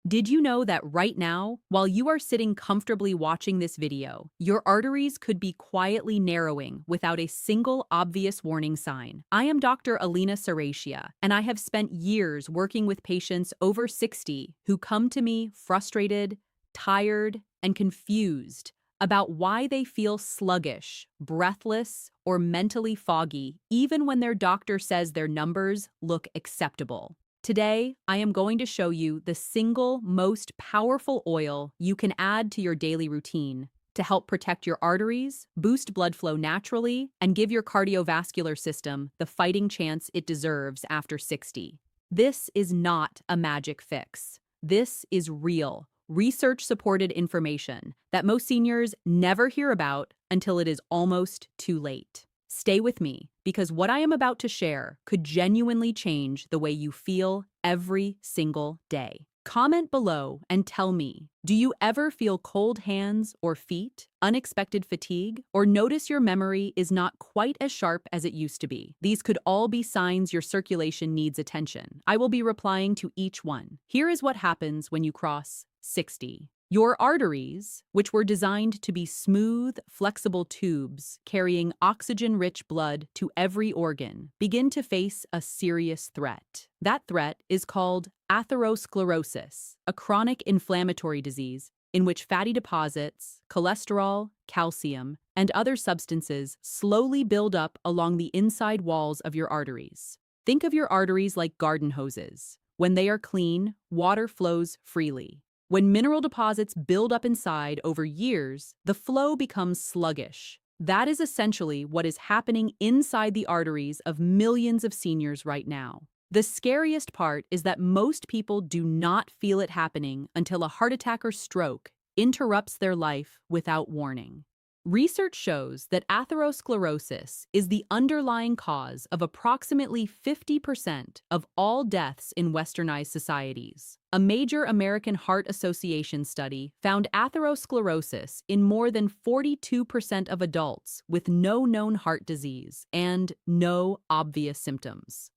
Did you know that right now, while you are sitting comfortably watching this video, your arteries could be quietly narrowing without a single obvious warning sign? I am Dr. Alina Serratia, and I have spent years working with patients over 60 who come to me frustrated, tired, and confused about why they feel sluggish, breathless, or mentally foggy, even when their doctor says their numbers look acceptable. Today, I am going to show you the single most powerful oil you can add to your daily routine to help protect your arteries, boost blood flow naturally, and give your cardiovascular system the fighting chance it deserves after 60. This is not a magic fix. This is real, research-supported information that most seniors never hear about until it is almost too late. Stay with me, because what I am about to share could genuinely change the way you feel every single day. Comment below and tell me, do you ever feel cold hands or feet, unexpected fatigue, or notice your memory is not quite as sharp as it used to be? These could all be signs your circulation needs attention. I will be replying to each one. Here is what happens when you cross 60. Your arteries, which were designed to be smooth, flexible tubes carrying oxygen-rich blood to every organ, begin to face a serious threat. That threat is called atherosclerosis, a chronic inflammatory disease in which fatty deposits, cholesterol, calcium, and other substances slowly build up along the inside walls of your arteries. Think of your arteries like garden hoses. When they are clean, water flows freely. When mineral deposits build up inside over years, the flow becomes sluggish. That is essentially what is happening inside the arteries of millions of seniors right now. The scariest part is that most people do not feel it happening until a heart attack or stroke interrupts their life without warning. Research shows that atherosclerosis is the underlying cause of approximately 50% of all deaths in westernized societies. A major American Heart Association study found atherosclerosis in more than 42% of adults with no known heart disease and no obvious symptoms.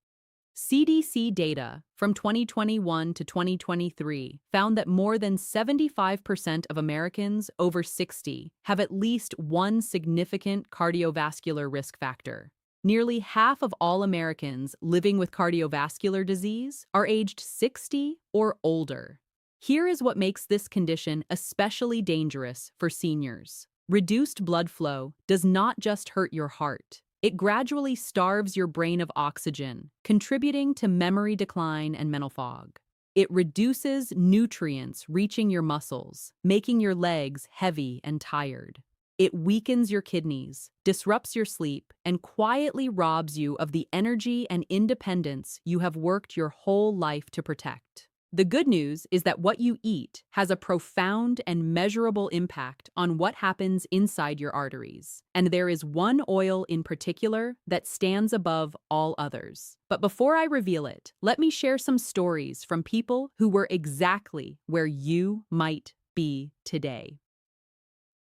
CDC data from 2021 to 2023 found that more than 75% of Americans over 60 have at least one significant cardiovascular risk factor. Nearly half of all Americans living with cardiovascular disease are aged 60 or older. Here is what makes this condition especially dangerous for seniors. Reduced blood flow does not just hurt your heart. It gradually starves your brain of oxygen, contributing to memory decline and mental fog. It reduces nutrients reaching your muscles, making your legs heavy and tired. It weakens your kidneys, disrupts your sleep, and quietly robs you of the energy and independence you have worked your whole life to protect. The good news is that what you eat has a profound and measurable impact on what happens inside your arteries. And there is one oil in particular that stands above all others. But before I reveal it, let me share some stories from people who were exactly where you might be today.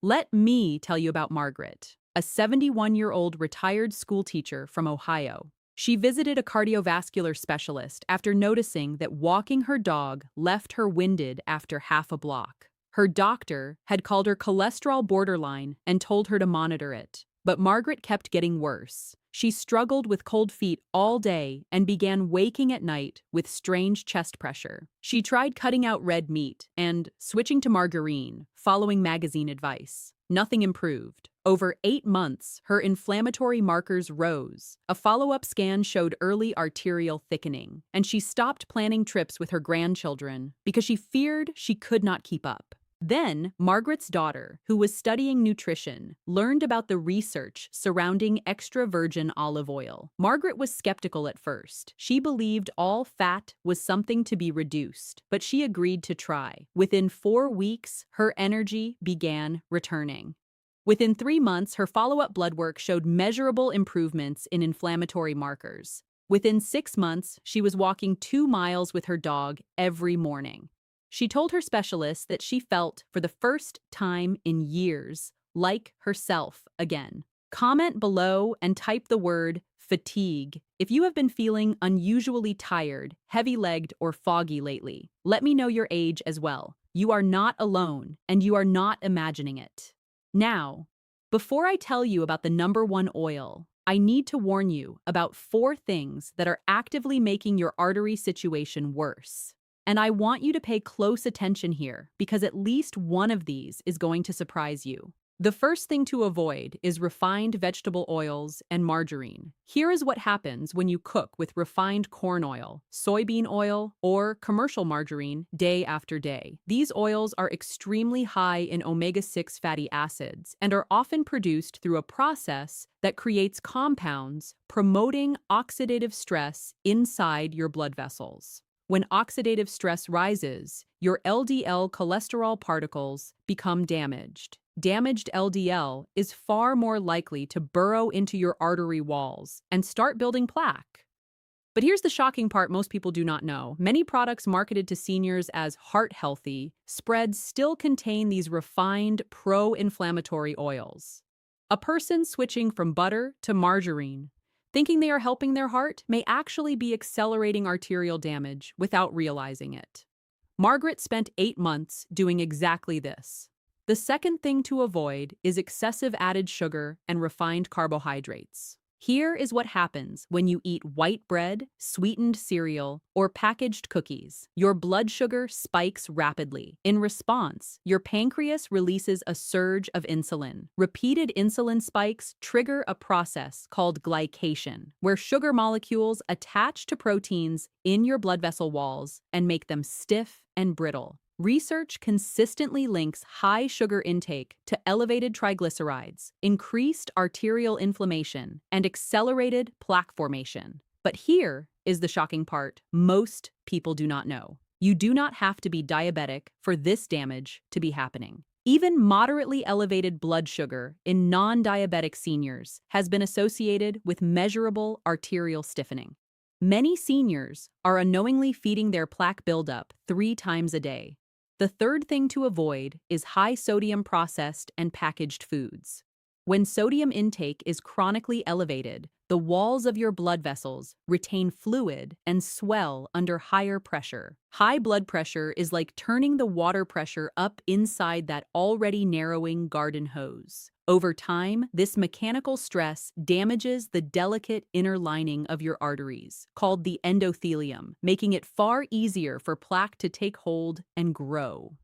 Let me tell you about Margaret, a 71-year-old retired school teacher from Ohio. She visited a cardiovascular specialist after noticing that walking her dog left her winded after half a block. Her doctor had called her cholesterol borderline and told her to monitor it. But Margaret kept getting worse. She struggled with cold feet all day and began waking at night with strange chest pressure. She tried cutting out red meat and switching to margarine, following magazine advice. Nothing improved. Over 8 months, her inflammatory markers rose. A follow-up scan showed early arterial thickening, and she stopped planning trips with her grandchildren because she feared she could not keep up. Then, Margaret's daughter, who was studying nutrition, learned about the research surrounding extra virgin olive oil. Margaret was skeptical at first. She believed all fat was something to be reduced, but she agreed to try. Within 4 weeks, her energy began returning. Within 3 months, her follow-up blood work showed measurable improvements in inflammatory markers. Within 6 months, she was walking 2 miles with her dog every morning. She told her specialist that she felt, for the first time in years, like herself again. Comment below and type the word Fatigue. If you have been feeling unusually tired, heavy-legged, or foggy lately, let me know your age as well. You are not alone, and you are not imagining it. Now, before I tell you about the number one oil, I need to warn you about 4 things that are actively making your artery situation worse. And I want you to pay close attention here because at least one of these is going to surprise you. The first thing to avoid is refined vegetable oils and margarine. Here is what happens when you cook with refined corn oil, soybean oil, or commercial margarine day after day. These oils are extremely high in omega-6 fatty acids and are often produced through a process that creates compounds promoting oxidative stress inside your blood vessels. When oxidative stress rises, your LDL cholesterol particles become damaged. Damaged LDL is far more likely to burrow into your artery walls and start building plaque. But here's the shocking part most people do not know. Many products marketed to seniors as heart-healthy spreads still contain these refined pro-inflammatory oils. A person switching from butter to margarine, thinking they are helping their heart, may actually be accelerating arterial damage without realizing it. Margaret spent 8 months doing exactly this. The second thing to avoid is excessive added sugar and refined carbohydrates. Here is what happens when you eat white bread, sweetened cereal, or packaged cookies. Your blood sugar spikes rapidly. In response, your pancreas releases a surge of insulin. Repeated insulin spikes trigger a process called glycation, where sugar molecules attach to proteins in your blood vessel walls and make them stiff and brittle. Research consistently links high sugar intake to elevated triglycerides, increased arterial inflammation, and accelerated plaque formation. But here is the shocking part most people do not know. You do not have to be diabetic for this damage to be happening. Even moderately elevated blood sugar in non-diabetic seniors has been associated with measurable arterial stiffening. Many seniors are unknowingly feeding their plaque buildup 3 times a day. The third thing to avoid is high-sodium processed and packaged foods. When sodium intake is chronically elevated, the walls of your blood vessels retain fluid and swell under higher pressure. High blood pressure is like turning the water pressure up inside that already narrowing garden hose. Over time, this mechanical stress damages the delicate inner lining of your arteries, called the endothelium, making it far easier for plaque to take hold and grow.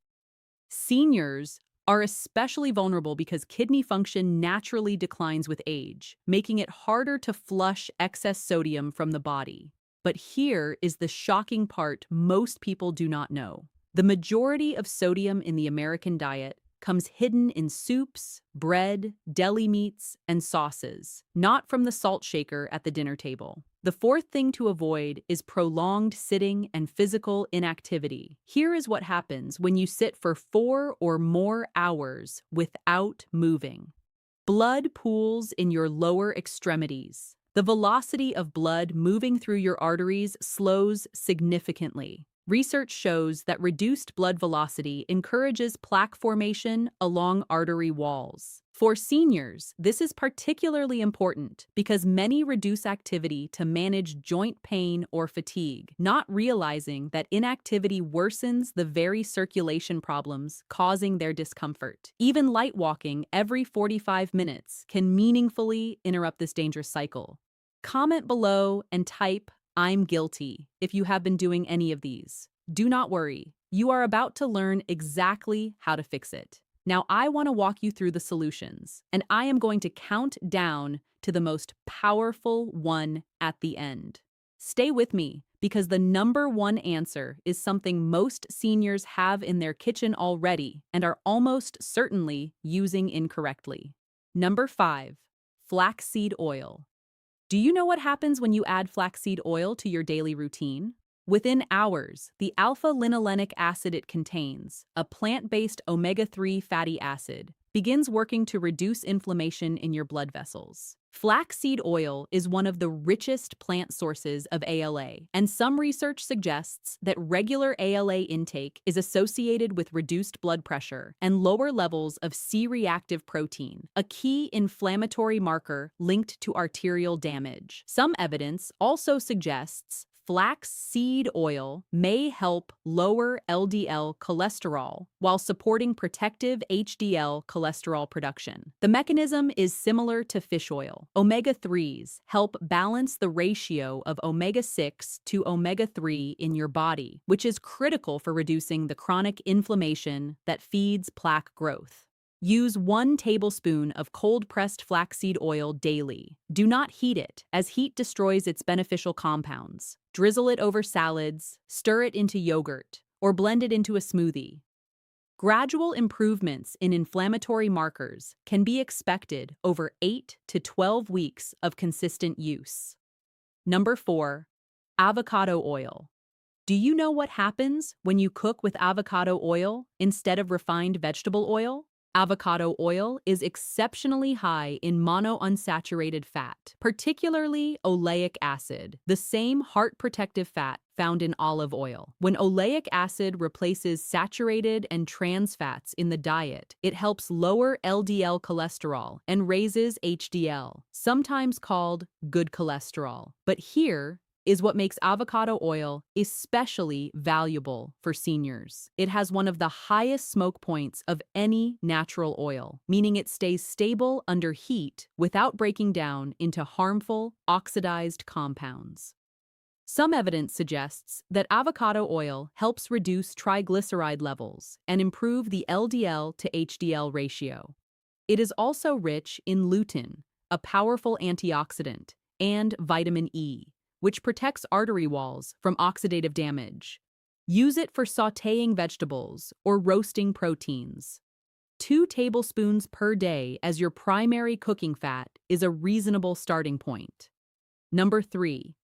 Seniors are especially vulnerable because kidney function naturally declines with age, making it harder to flush excess sodium from the body. But here is the shocking part most people do not know. The majority of sodium in the American diet comes hidden in soups, bread, deli meats, and sauces, not from the salt shaker at the dinner table. The fourth thing to avoid is prolonged sitting and physical inactivity. Here is what happens when you sit for 4 or more hours without moving. Blood pools in your lower extremities. The velocity of blood moving through your arteries slows significantly. Research shows that reduced blood velocity encourages plaque formation along artery walls. For seniors, this is particularly important because many reduce activity to manage joint pain or fatigue, not realizing that inactivity worsens the very circulation problems causing their discomfort. Even light walking every 45 minutes can meaningfully interrupt this dangerous cycle. Comment below and type "I'm guilty" if you have been doing any of these. Do not worry, you are about to learn exactly how to fix it. Now I want to walk you through the solutions, and I am going to count down to the most powerful one at the end. Stay with me, because the number one answer is something most seniors have in their kitchen already and are almost certainly using incorrectly. Number 5, flaxseed oil. Do you know what happens when you add flaxseed oil to your daily routine? Within hours, the alpha-linolenic acid it contains, a plant-based omega-3 fatty acid, begins working to reduce inflammation in your blood vessels. Flaxseed oil is one of the richest plant sources of ALA, and some research suggests that regular ALA intake is associated with reduced blood pressure and lower levels of C-reactive protein, a key inflammatory marker linked to arterial damage. Some evidence also suggests flaxseed oil may help lower LDL cholesterol while supporting protective HDL cholesterol production. The mechanism is similar to fish oil. Omega-3s help balance the ratio of omega-6 to omega-3 in your body, which is critical for reducing the chronic inflammation that feeds plaque growth. Use 1 tablespoon of cold-pressed flaxseed oil daily. Do not heat it, as heat destroys its beneficial compounds. Drizzle it over salads, stir it into yogurt, or blend it into a smoothie. Gradual improvements in inflammatory markers can be expected over 8 to 12 weeks of consistent use. Number 4. Avocado oil. Do you know what happens when you cook with avocado oil instead of refined vegetable oil? Avocado oil is exceptionally high in monounsaturated fat, particularly oleic acid, the same heart-protective fat found in olive oil. When oleic acid replaces saturated and trans fats in the diet, it helps lower LDL cholesterol and raises HDL, sometimes called good cholesterol. But here is what makes avocado oil especially valuable for seniors. It has one of the highest smoke points of any natural oil, meaning it stays stable under heat without breaking down into harmful, oxidized compounds. Some evidence suggests that avocado oil helps reduce triglyceride levels and improve the LDL to HDL ratio. It is also rich in lutein, a powerful antioxidant, and vitamin E, which protects artery walls from oxidative damage. Use it for sautéing vegetables or roasting proteins. 2 tablespoons per day as your primary cooking fat is a reasonable starting point. Number 3.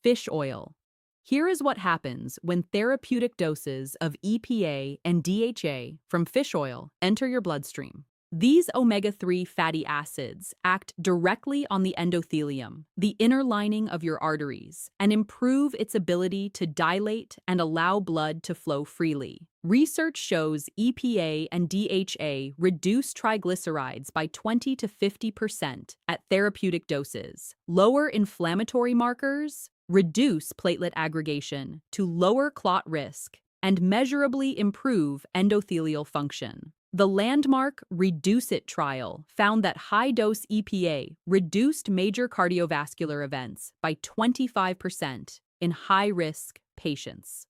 Fish oil. Here is what happens when therapeutic doses of EPA and DHA from fish oil enter your bloodstream. These omega-3 fatty acids act directly on the endothelium, the inner lining of your arteries, and improve its ability to dilate and allow blood to flow freely. Research shows EPA and DHA reduce triglycerides by 20 to 50% at therapeutic doses, lower inflammatory markers, reduce platelet aggregation to lower clot risk, and measurably improve endothelial function. The landmark Reduce It trial found that high-dose EPA reduced major cardiovascular events by 25% in high-risk patients.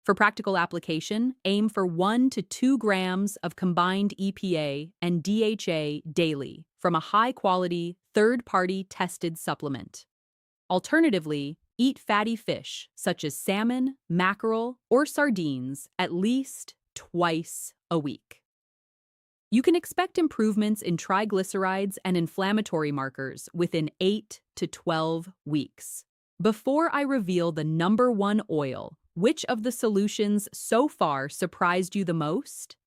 For practical application, aim for 1 to 2 grams of combined EPA and DHA daily from a high-quality, third-party tested supplement. Alternatively, eat fatty fish such as salmon, mackerel, or sardines at least twice a week. You can expect improvements in triglycerides and inflammatory markers within 8 to 12 weeks. Before I reveal the number 1 oil, which of the solutions so far surprised you the most?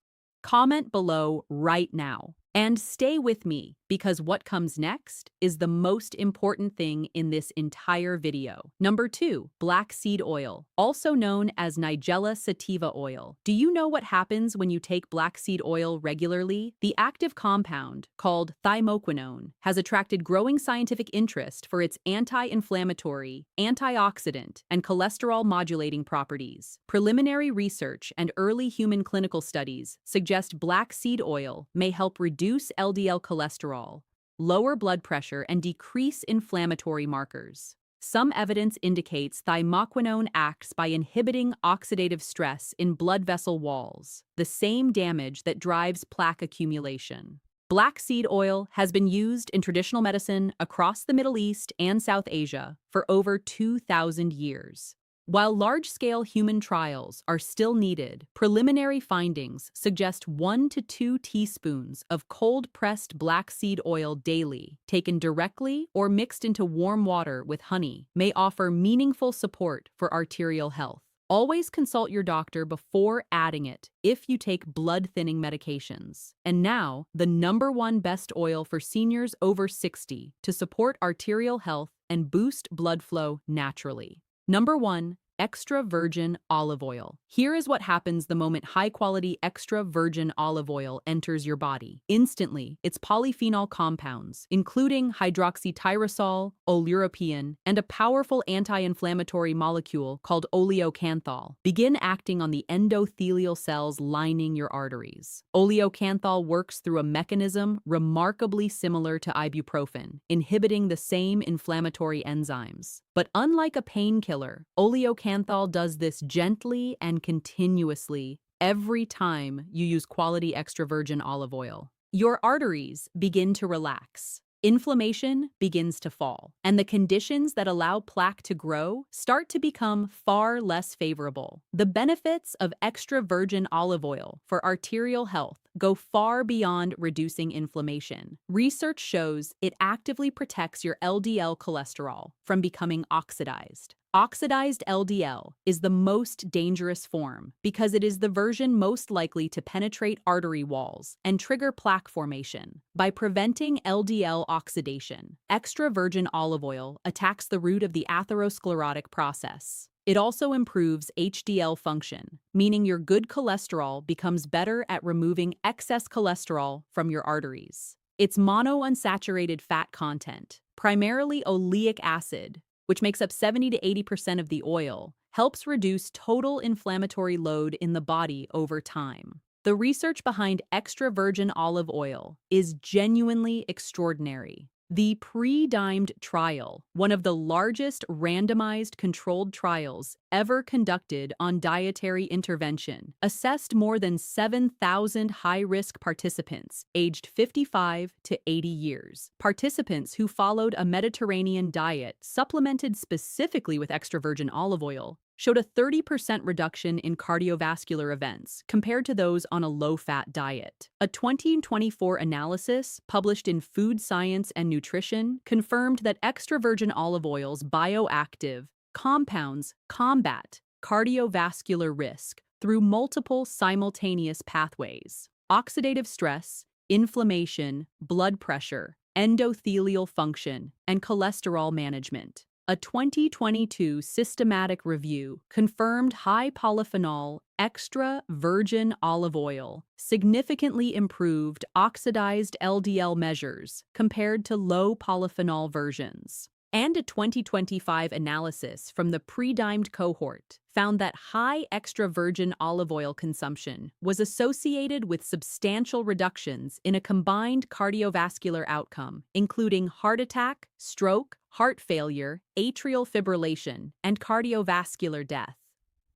Comment below right now. And stay with me, because what comes next is the most important thing in this entire video. Number 2, black seed oil, also known as Nigella sativa oil. Do you know what happens when you take black seed oil regularly? The active compound, called thymoquinone, has attracted growing scientific interest for its anti-inflammatory, antioxidant, and cholesterol-modulating properties. Preliminary research and early human clinical studies suggest black seed oil may help reduce LDL cholesterol, lower blood pressure, and decrease inflammatory markers. Some evidence indicates thymoquinone acts by inhibiting oxidative stress in blood vessel walls, the same damage that drives plaque accumulation. Black seed oil has been used in traditional medicine across the Middle East and South Asia for over 2,000 years. While large-scale human trials are still needed, preliminary findings suggest 1 to 2 teaspoons of cold-pressed black seed oil daily, taken directly or mixed into warm water with honey, may offer meaningful support for arterial health. Always consult your doctor before adding it if you take blood-thinning medications. And now, the #1 best oil for seniors over 60 to support arterial health and boost blood flow naturally. Number 1. Extra virgin olive oil. Here is what happens the moment high-quality extra virgin olive oil enters your body. Instantly, its polyphenol compounds, including hydroxytyrosol, oleuropein, and a powerful anti-inflammatory molecule called oleocanthal, begin acting on the endothelial cells lining your arteries. Oleocanthal works through a mechanism remarkably similar to ibuprofen, inhibiting the same inflammatory enzymes. But unlike a painkiller, oleocanthal does this gently and continuously every time you use quality extra virgin olive oil. Your arteries begin to relax. Inflammation begins to fall, and the conditions that allow plaque to grow start to become far less favorable. The benefits of extra virgin olive oil for arterial health go far beyond reducing inflammation. Research shows it actively protects your LDL cholesterol from becoming oxidized. Oxidized LDL is the most dangerous form because it is the version most likely to penetrate artery walls and trigger plaque formation. By preventing LDL oxidation, extra virgin olive oil attacks the root of the atherosclerotic process. It also improves HDL function, meaning your good cholesterol becomes better at removing excess cholesterol from your arteries. Its monounsaturated fat content, primarily oleic acid, which makes up 70 to 80% of the oil, helps reduce total inflammatory load in the body over time. The research behind extra virgin olive oil is genuinely extraordinary. The pre-dimed trial, one of the largest randomized controlled trials ever conducted on dietary intervention, assessed more than 7,000 high-risk participants aged 55 to 80 years. Participants who followed a Mediterranean diet supplemented specifically with extra virgin olive oil showed a 30% reduction in cardiovascular events compared to those on a low-fat diet. A 2024 analysis published in Food Science and Nutrition confirmed that extra virgin olive oil's bioactive compounds combat cardiovascular risk through multiple simultaneous pathways: oxidative stress, inflammation, blood pressure, endothelial function, and cholesterol management. A 2022 systematic review confirmed high polyphenol extra virgin olive oil significantly improved oxidized LDL measures compared to low polyphenol versions. And a 2025 analysis from the pre-dimed cohort found that high extra virgin olive oil consumption was associated with substantial reductions in a combined cardiovascular outcome, including heart attack, stroke, heart failure, atrial fibrillation, and cardiovascular death.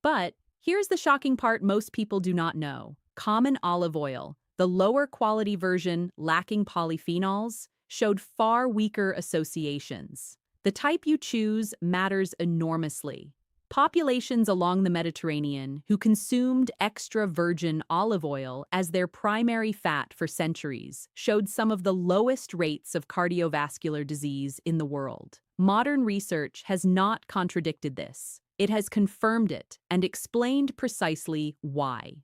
But here's the shocking part most people do not know. Common olive oil, the lower quality version lacking polyphenols, showed far weaker associations. The type you choose matters enormously. Populations along the Mediterranean who consumed extra virgin olive oil as their primary fat for centuries showed some of the lowest rates of cardiovascular disease in the world. Modern research has not contradicted this. It has confirmed it and explained precisely why.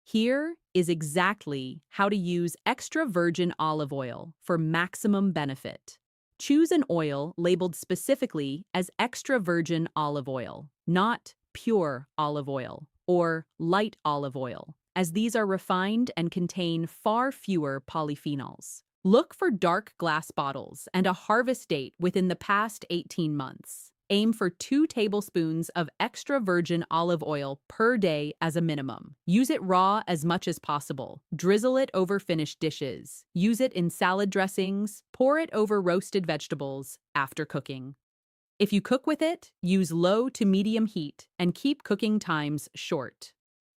Here is exactly how to use extra virgin olive oil for maximum benefit. Choose an oil labeled specifically as extra virgin olive oil, not pure olive oil or light olive oil, as these are refined and contain far fewer polyphenols. Look for dark glass bottles and a harvest date within the past 18 months. Aim for 2 tablespoons of extra virgin olive oil per day as a minimum. Use it raw as much as possible. Drizzle it over finished dishes. Use it in salad dressings. Pour it over roasted vegetables after cooking. If you cook with it, use low to medium heat and keep cooking times short.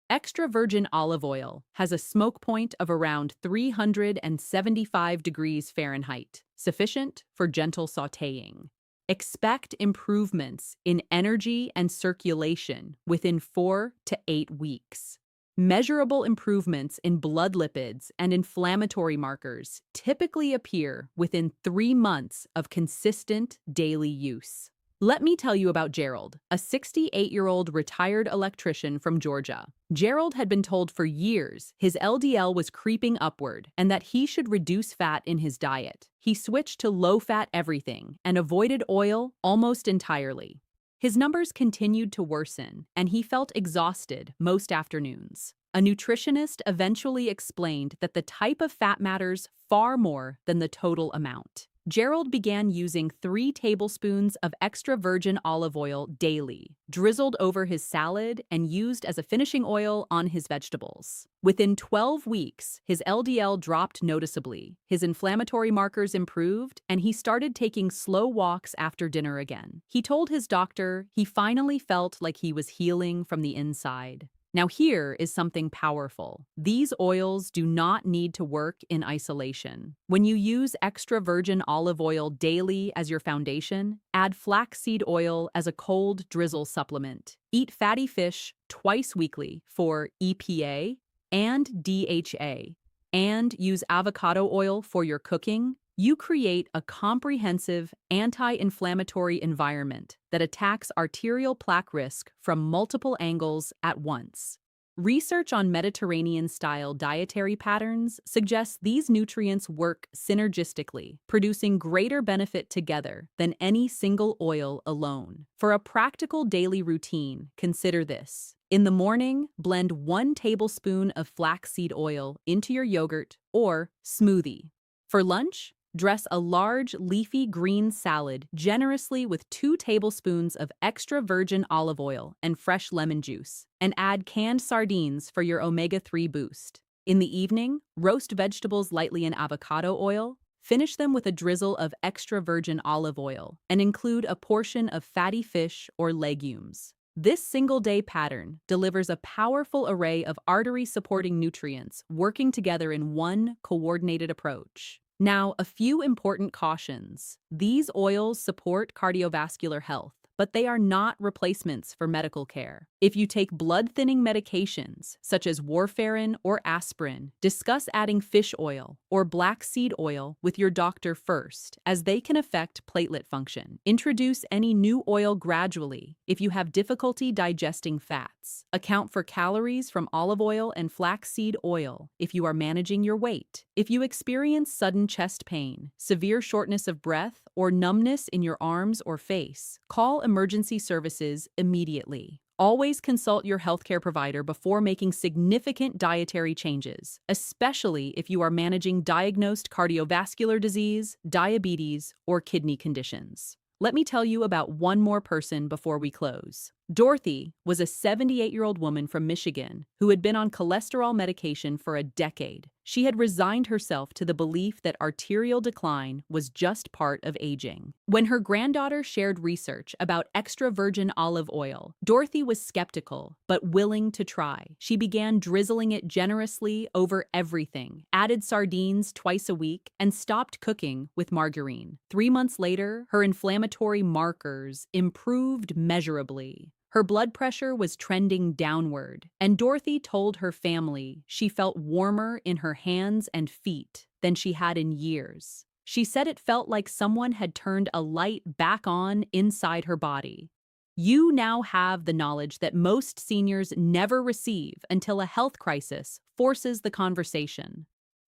Extra virgin olive oil has a smoke point of around 375 degrees Fahrenheit, sufficient for gentle sautéing. Expect improvements in energy and circulation within 4 to 8 weeks. Measurable improvements in blood lipids and inflammatory markers typically appear within 3 months of consistent daily use. Let me tell you about Gerald, a 68-year-old retired electrician from Georgia. Gerald had been told for years his LDL was creeping upward and that he should reduce fat in his diet. He switched to low-fat everything and avoided oil almost entirely. His numbers continued to worsen, and he felt exhausted most afternoons. A nutritionist eventually explained that the type of fat matters far more than the total amount. Gerald began using 3 tablespoons of extra virgin olive oil daily, drizzled over his salad and used as a finishing oil on his vegetables. Within 12 weeks, his LDL dropped noticeably, his inflammatory markers improved, and he started taking slow walks after dinner again. He told his doctor he finally felt like he was healing from the inside. Now here is something powerful. These oils do not need to work in isolation. When you use extra virgin olive oil daily as your foundation, add flaxseed oil as a cold drizzle supplement. Eat fatty fish twice weekly for EPA and DHA, and use avocado oil for your cooking. You create a comprehensive anti-inflammatory environment that attacks arterial plaque risk from multiple angles at once. Research on Mediterranean-style dietary patterns suggests these nutrients work synergistically, producing greater benefit together than any single oil alone. For a practical daily routine, consider this. In the morning, blend 1 tablespoon of flaxseed oil into your yogurt or smoothie. For lunch, dress a large leafy green salad generously with 2 tablespoons of extra virgin olive oil and fresh lemon juice, and add canned sardines for your omega-3 boost. In the evening, roast vegetables lightly in avocado oil, finish them with a drizzle of extra virgin olive oil, and include a portion of fatty fish or legumes. This single-day pattern delivers a powerful array of artery-supporting nutrients working together in one coordinated approach. Now, a few important cautions. These oils support cardiovascular health, but they are not replacements for medical care. If you take blood-thinning medications, such as warfarin or aspirin, discuss adding fish oil or black seed oil with your doctor first, as they can affect platelet function. Introduce any new oil gradually if you have difficulty digesting fats. Account for calories from olive oil and flaxseed oil if you are managing your weight. If you experience sudden chest pain, severe shortness of breath, or numbness in your arms or face, call emergency services immediately. Always consult your healthcare provider before making significant dietary changes, especially if you are managing diagnosed cardiovascular disease, diabetes, or kidney conditions. Let me tell you about one more person before we close. Dorothy was a 78-year-old woman from Michigan who had been on cholesterol medication for a decade. She had resigned herself to the belief that arterial decline was just part of aging. When her granddaughter shared research about extra virgin olive oil, Dorothy was skeptical but willing to try. She began drizzling it generously over everything, added sardines twice a week, and stopped cooking with margarine. 3 months later, her inflammatory markers improved measurably. Her blood pressure was trending downward, and Dorothy told her family she felt warmer in her hands and feet than she had in years. She said it felt like someone had turned a light back on inside her body. You now have the knowledge that most seniors never receive until a health crisis forces the conversation.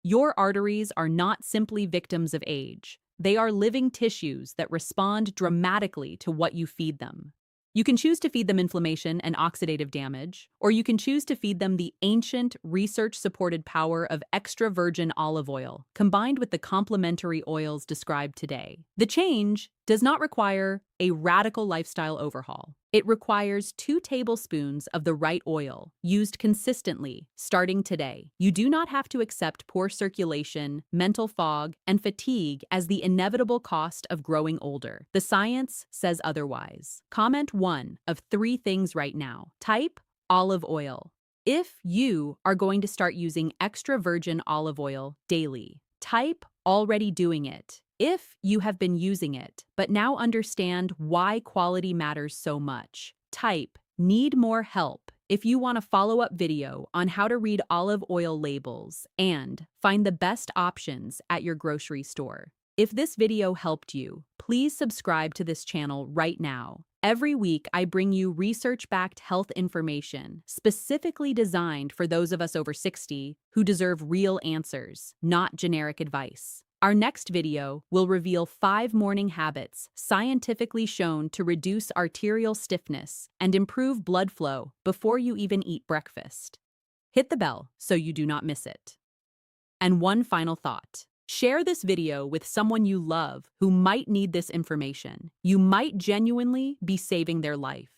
Your arteries are not simply victims of age. They are living tissues that respond dramatically to what you feed them. You can choose to feed them inflammation and oxidative damage, or you can choose to feed them the ancient, research-supported power of extra virgin olive oil, combined with the complementary oils described today. The change does not require a radical lifestyle overhaul. It requires 2 tablespoons of the right oil, used consistently, starting today. You do not have to accept poor circulation, mental fog, and fatigue as the inevitable cost of growing older. The science says otherwise. Comment 1 of 3 things right now. Type olive oil. If you are going to start using extra virgin olive oil daily, type already doing it. If you have been using it, but now understand why quality matters so much, type need more help if you want a follow-up video on how to read olive oil labels and find the best options at your grocery store. If this video helped you, please subscribe to this channel right now. Every week, I bring you research-backed health information specifically designed for those of us over 60 who deserve real answers, not generic advice. Our next video will reveal 5 morning habits scientifically shown to reduce arterial stiffness and improve blood flow before you even eat breakfast. Hit the bell so you do not miss it. And one final thought. Share this video with someone you love who might need this information. You might genuinely be saving their life.